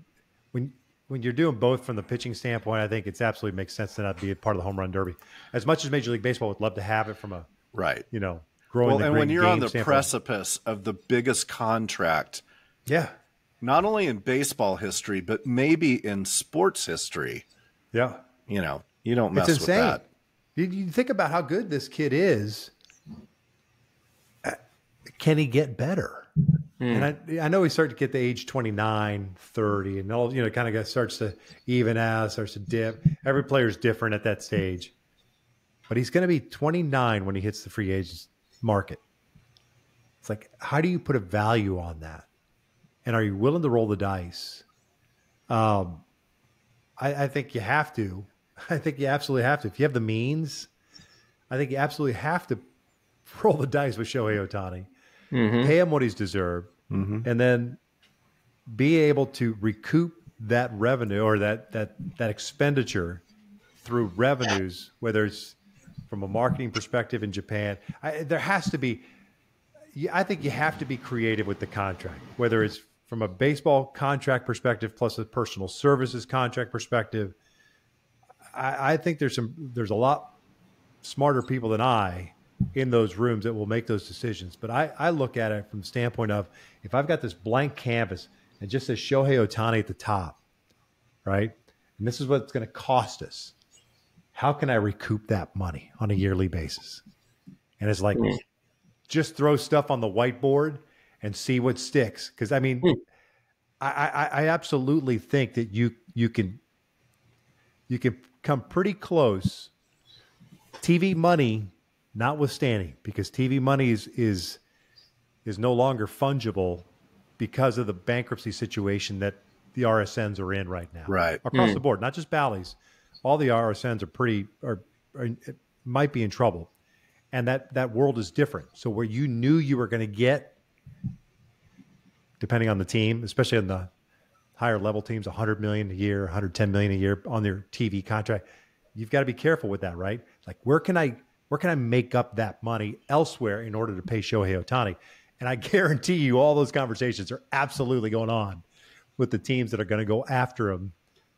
when you're doing both from the pitching standpoint, I think it's absolutely makes sense to not be a part of the home run derby. As much as Major League Baseball would love to have it from a growing. Well, and when you're on the precipice of the biggest contract Yeah. Not only in baseball history, but maybe in sports history. Yeah. You know, you don't mess It's with insane. that. You think about how good this kid is. Can he get better? And I know he started to get to age 29, 30, and all, kind of starts to even out, starts to dip. Every player's different at that stage. But he's going to be 29 when he hits the free agent market. It's like, how do you put a value on that? And are you willing to roll the dice? I think you have to. I think you absolutely have to. If you have the means, I think you absolutely have to roll the dice with Shohei Ohtani. Pay him what he's deserved, and then be able to recoup that revenue or that expenditure through revenues, whether it's from a marketing perspective in Japan. There has to be – I think you have to be creative with the contract, whether it's from a baseball contract perspective plus a personal services contract perspective. I think there's a lot smarter people than I in those rooms that will make those decisions. But I look at it from the standpoint of, if I've got this blank canvas and just says Shohei Ohtani at the top, right? And this is what it's going to cost us. How can I recoup that money on a yearly basis? And it's like, just throw stuff on the whiteboard and see what sticks. Because, I mean, I absolutely think that you can come pretty close. TV money notwithstanding, because TV money is no longer fungible because of the bankruptcy situation that the RSNs are in right now. Right. Across the board, not just Bally's. All the RSNs are might be in trouble. And that world is different. So where you knew you were going to get, depending on the team, especially on the higher level teams, $100 million a year, $110 million a year on their TV contract, you've got to be careful with that, right? Like, where can I make up that money elsewhere in order to pay Shohei Ohtani? And I guarantee you all those conversations are absolutely going on with the teams that are going to go after him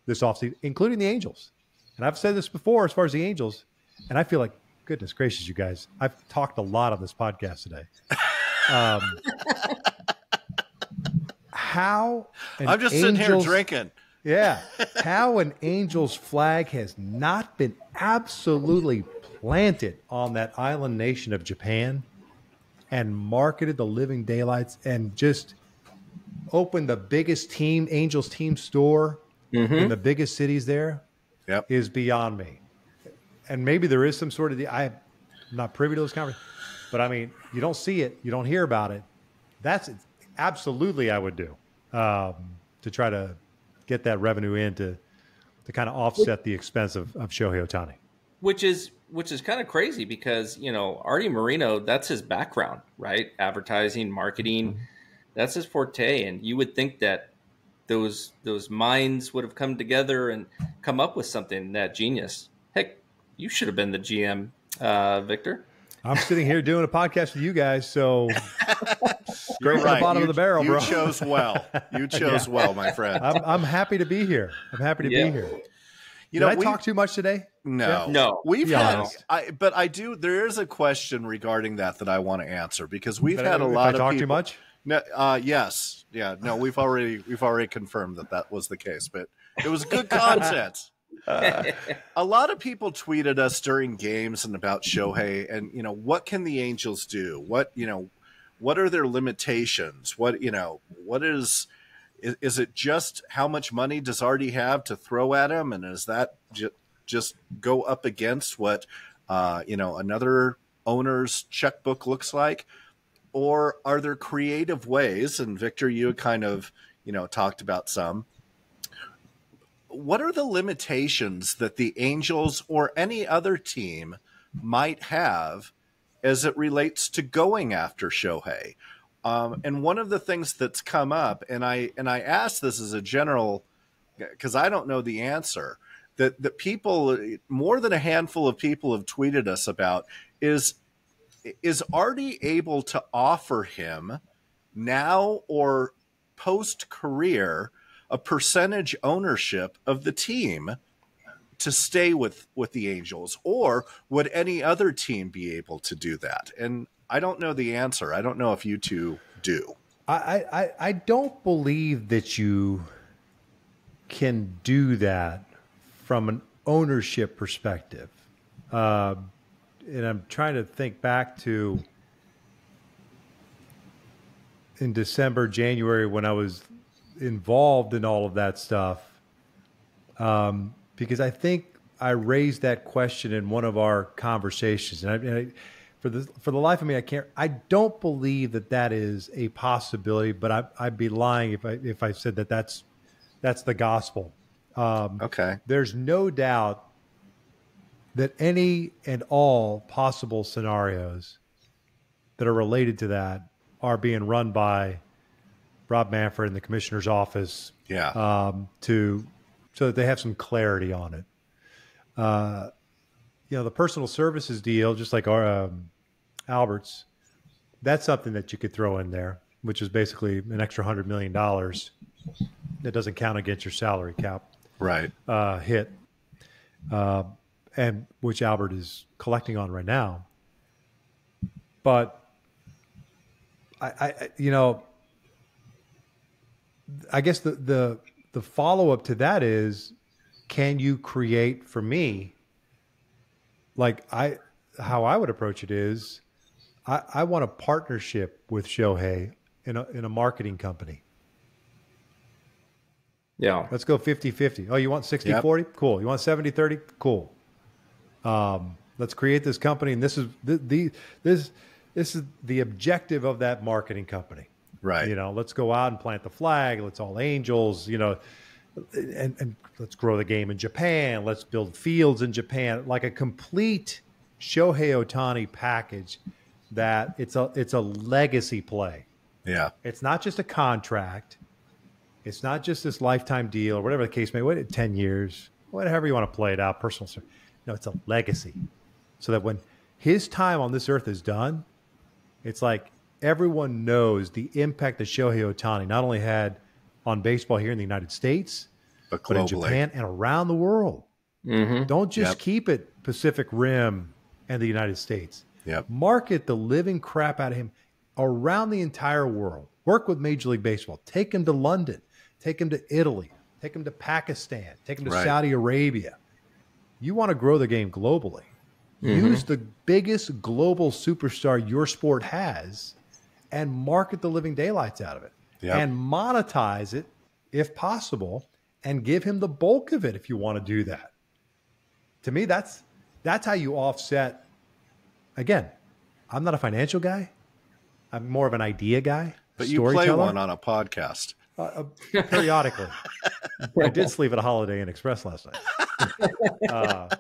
this offseason, including the Angels. And I've said this before as far as the Angels, and I feel like, goodness gracious, you guys, I've talked a lot on this podcast today. I'm just sitting here drinking. Yeah. How an Angels flag has not been absolutely planted on that island nation of Japan and marketed the living daylights and just opened the biggest Angels team store in the biggest cities there is beyond me. And maybe there is some sort of I'm not privy to those conversations, but I mean, you don't see it, you don't hear about it. That's absolutely I would do to try to get that revenue in to kind of offset the expense of Shohei Ohtani. Which is kind of crazy because, Artie Moreno, that's his background, right? Advertising, marketing, that's his forte. And you would think that those minds would have come together and come up with something that genius. Heck, you should have been the GM, Victor. I'm sitting here doing a podcast with you guys, so straight from the bottom of the barrel, bro. You chose well. You chose well, my friend. I'm happy to be here. I'm happy to be here. Did I talk too much today? No. We've had, there is a question regarding that I want to answer because we've had a lot of people. Talk too much? No, yes. Yeah. No, we've already confirmed that was the case, but it was good content. A lot of people tweeted us during games and about Shohei and, what can the Angels do? What are their limitations? What is it just how much money does Artie have to throw at him? And is that just go up against what, another owner's checkbook looks like? Or are there creative ways? And Victor, you kind of, talked about some. What are the limitations that the Angels or any other team might have as it relates to going after Shohei? And one of the things that's come up, and I ask this as a general, because I don't know the answer, that people, more than a handful of people have tweeted us about, is Artie able to offer him now or post-career a percentage ownership of the team to stay with the Angels, or would any other team be able to do that? And I don't know the answer. I don't know if you two do. I don't believe that you can do that from an ownership perspective. And I'm trying to think back to in December, January, when I was involved in all of that stuff. Because I think I raised that question in one of our conversations. And for the life of me, I don't believe that is a possibility, but I'd be lying if I said that's the gospel. Okay. There's no doubt that any and all possible scenarios that are related to that are being run by Rob Manfred in the commissioner's office. Yeah. So that they have some clarity on it. The personal services deal, just like our Albert's, that's something that you could throw in there, which is basically an extra $100 million that doesn't count against your salary cap Right. hit, and which Albert is collecting on right now. But I guess the follow-up to that is, can you create, for me, how I would approach it is, I want a partnership with Shohei in a marketing company. Yeah. Let's go 50-50. Oh, you want 60-40? Yep. Cool. You want 70-30? Cool. Let's create this company, and this is the objective of that marketing company. Right. Let's go out and plant the flag. Let's all Angels, and let's grow the game in Japan. Let's build fields in Japan, like a complete Shohei Ohtani package that it's a legacy play. Yeah. It's not just a contract. It's not just this lifetime deal or whatever the case may be, 10 years, whatever you want to play it out, personal. No, it's a legacy. So that when his time on this earth is done, it's like everyone knows the impact that Shohei Ohtani not only had on baseball here in the United States, but in Japan and around the world. Mm-hmm. Don't just keep it Pacific Rim and the United States. Yep. Market the living crap out of him around the entire world. Work with Major League Baseball. Take him to London. Take him to Italy. Take him to Pakistan. Take him to Saudi Arabia. You want to grow the game globally. Mm-hmm. Use the biggest global superstar your sport has and market the living daylights out of it. Yep. And monetize it if possible and give him the bulk of it if you want to do that. To me, that's how you offset. Again, I'm not a financial guy. I'm more of an idea guy. But you play one on a podcast. Periodically. I did sleep at a Holiday Inn Express last night.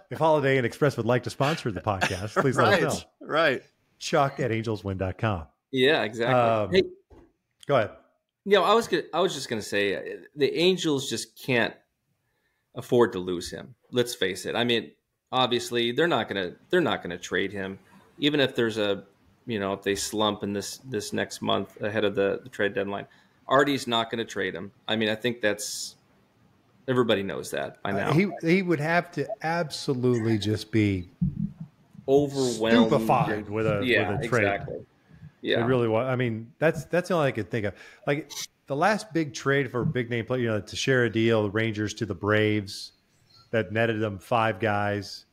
If Holiday Inn Express would like to sponsor the podcast, please let us know. Right. Chuck at AngelsWin.com. Yeah, exactly. Hey, go ahead. I was just gonna say the Angels just can't afford to lose him. Let's face it. I mean, obviously they're not gonna trade him, even if there's if they slump in this next month ahead of the trade deadline. Artie's not going to trade him. I mean, I think everybody knows that by now. He would have to absolutely just be overwhelmed, stupefied with a trade. Exactly. Yeah, it really was. I mean, that's the only I could think of. Like the last big trade for a big name player, to share a deal, the Rangers to the Braves, that netted them 5 guys.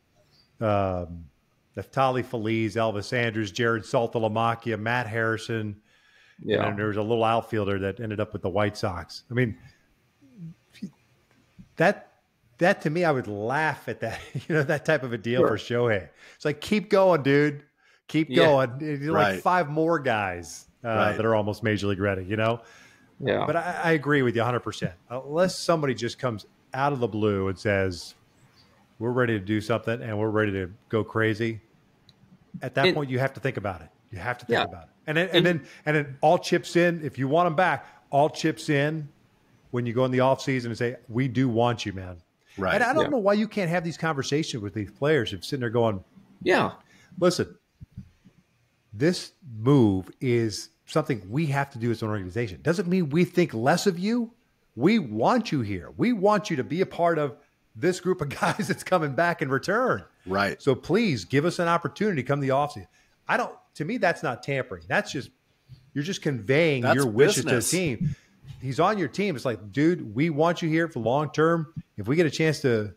Neftali Feliz, Elvis Andrus, Jared Saltalamacchia, Matt Harrison. Yeah. And there was a little outfielder that ended up with the White Sox. I mean, that to me, I would laugh at that, that type of a deal for Shohei. It's like, keep going, dude. Keep going. Like 5 more guys that are almost major league ready, Yeah. But I agree with you 100%. Unless somebody just comes out of the blue and says, we're ready to do something and we're ready to go crazy. At that point, you have to think about it. You have to think about it. And then all chips in. If you want them back, all chips in when you go in the offseason and say, we do want you, man. Right. And I don't know why you can't have these conversations with these players who are sitting there going, listen, this move is something we have to do as an organization. Doesn't mean we think less of you. We want you here. We want you to be a part of this group of guys that's coming back in return. Right. So please give us an opportunity to come the offseason. To me, that's not tampering. That's just You're just conveying your wishes to the team. He's on your team. It's like, dude, we want you here for long term. If we get a chance to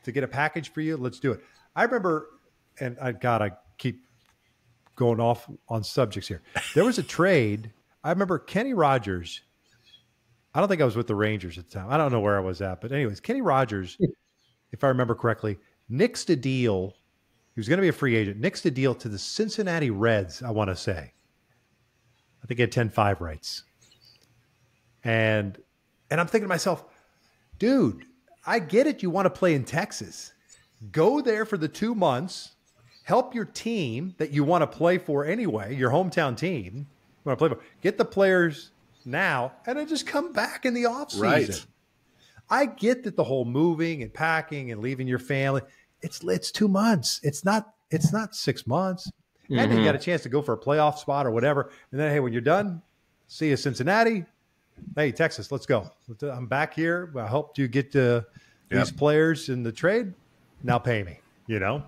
get a package for you, let's do it. I remember, and I keep going off on subjects here. There was a trade. I remember Kenny Rogers. I don't think I was with the Rangers at the time. I don't know where I was at. But anyways, Kenny Rogers, if I remember correctly, nixed a deal. He was going to be a free agent. Nixed a deal to the Cincinnati Reds, I want to say. I think he had 10-5 rights. And I'm thinking to myself, dude, I get it. You want to play in Texas. Go there for the 2 months. Help your team that you want to play for anyway, your hometown team. You want to play for. Get the players now, and then just come back in the offseason. Right. I get that the whole moving and packing and leaving your family, it's 2 months. It's not 6 months. Mm-hmm. And then you got a chance to go for a playoff spot or whatever. And then, hey, when you're done, see you Cincinnati. Hey, Texas, let's go. I'm back here. I helped you get these players in the trade. Now pay me, you know?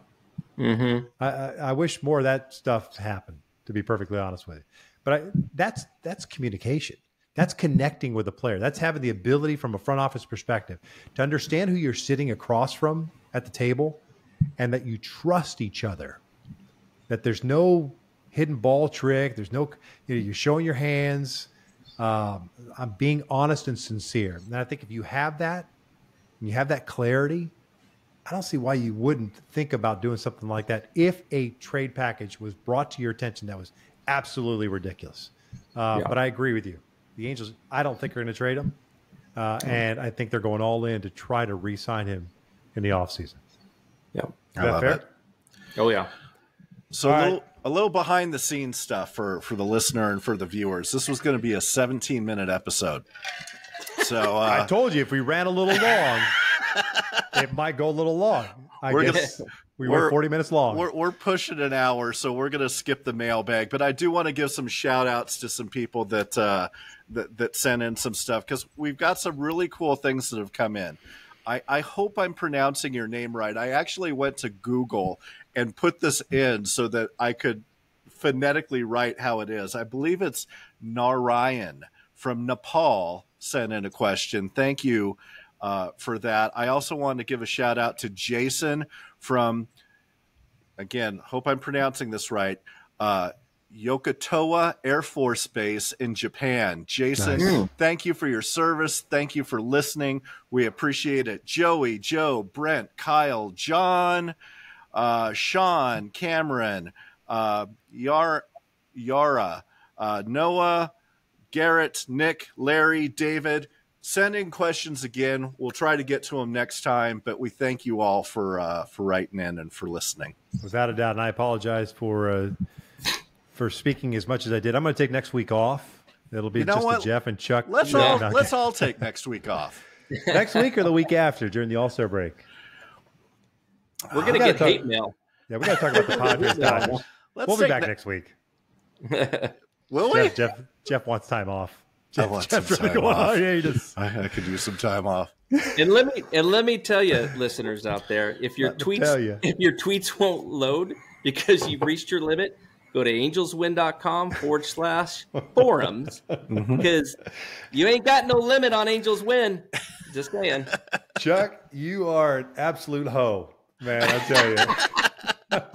Mm-hmm. I wish more of that stuff happened, to be perfectly honest with you. But that's communication. That's connecting with the player. That's having the ability from a front office perspective to understand who you're sitting across from at the table and that you trust each other, that there's no hidden ball trick. There's no, you're showing your hands. I'm being honest and sincere. And I think if you have that, and you have that clarity, I don't see why you wouldn't think about doing something like that if a trade package was brought to your attention that was absolutely ridiculous. But I agree with you. The Angels, I don't think are going to trade him. And I think they're going all in to try to re-sign him in the offseason. Yeah. Is that fair? Oh, yeah. So a little behind the scenes stuff for the listener and for the viewers. This was going to be a 17-minute episode. So I told you if we ran a little long, it might go a little long. I guess we were 40 minutes long. We're pushing an hour, so we're going to skip the mailbag. But I do want to give some shout outs to some people that sent in some stuff because we've got some really cool things that have come in. I hope I'm pronouncing your name right. I actually went to Google and put this in so that I could phonetically write how it is. I believe it's Narayan from Nepal sent in a question. Thank you for that. I also wanted to give a shout out to Jason from, again, hope I'm pronouncing this right, Yokotoa Air Force Base in Japan. Jason, Thank you for your service. Thank you for listening. We appreciate it. Joey, Joe, Brent, Kyle, John, Sean, Cameron, Yara, Noah, Garrett, Nick, Larry, David. Send in questions again. We'll try to get to them next time, but we thank you all for writing in and for listening. Without a doubt, and I apologize for speaking as much as I did. I'm going to take next week off. It'll be just Geoff and Chuck. Let's all take next week off. Next week or the week after during the All-Star break? We're going to get hate mail. Yeah, we got to talk about the Padres. We'll be back next week. Will we? Jeff wants time off. I want some time off. I could use some time off. And let me tell you, listeners out there, if your tweets won't load because you've reached your limit, go to angelswin.com/forums because you ain't got no limit on Angels Win. Just saying. Chuck, you are an absolute hoe, man. I tell you.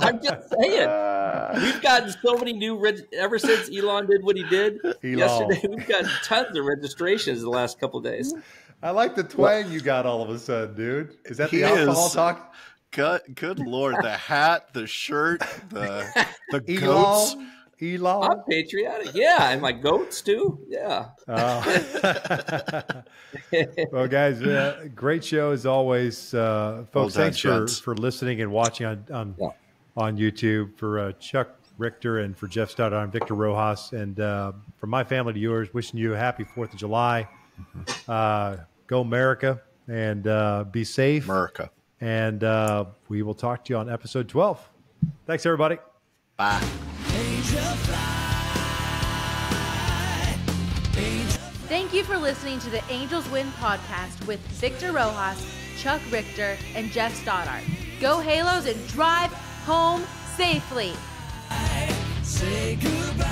I'm just saying. We've gotten so many new ever since Elon did what he did yesterday. We've gotten tons of registrations the last couple of days. I like the twang you got all of a sudden, dude. Is that the alcohol talk? Good Lord, the hat, the shirt, the goats. Elon. I'm patriotic. Yeah, and my goats too. Yeah. Well, guys, great show as always. Folks, thanks for listening and watching on YouTube. For Chuck Richter and for Geoff Stoddart, I'm Victor Rojas. And from my family to yours, wishing you a happy 4th of July. Go America and be safe. America. And we will talk to you on episode 12. Thanks, everybody. Bye. Thank you for listening to the Angels Win Podcast with Victor Rojas, Chuck Richter, and Geoff Stoddart. Go Halos and drive home safely. Say goodbye.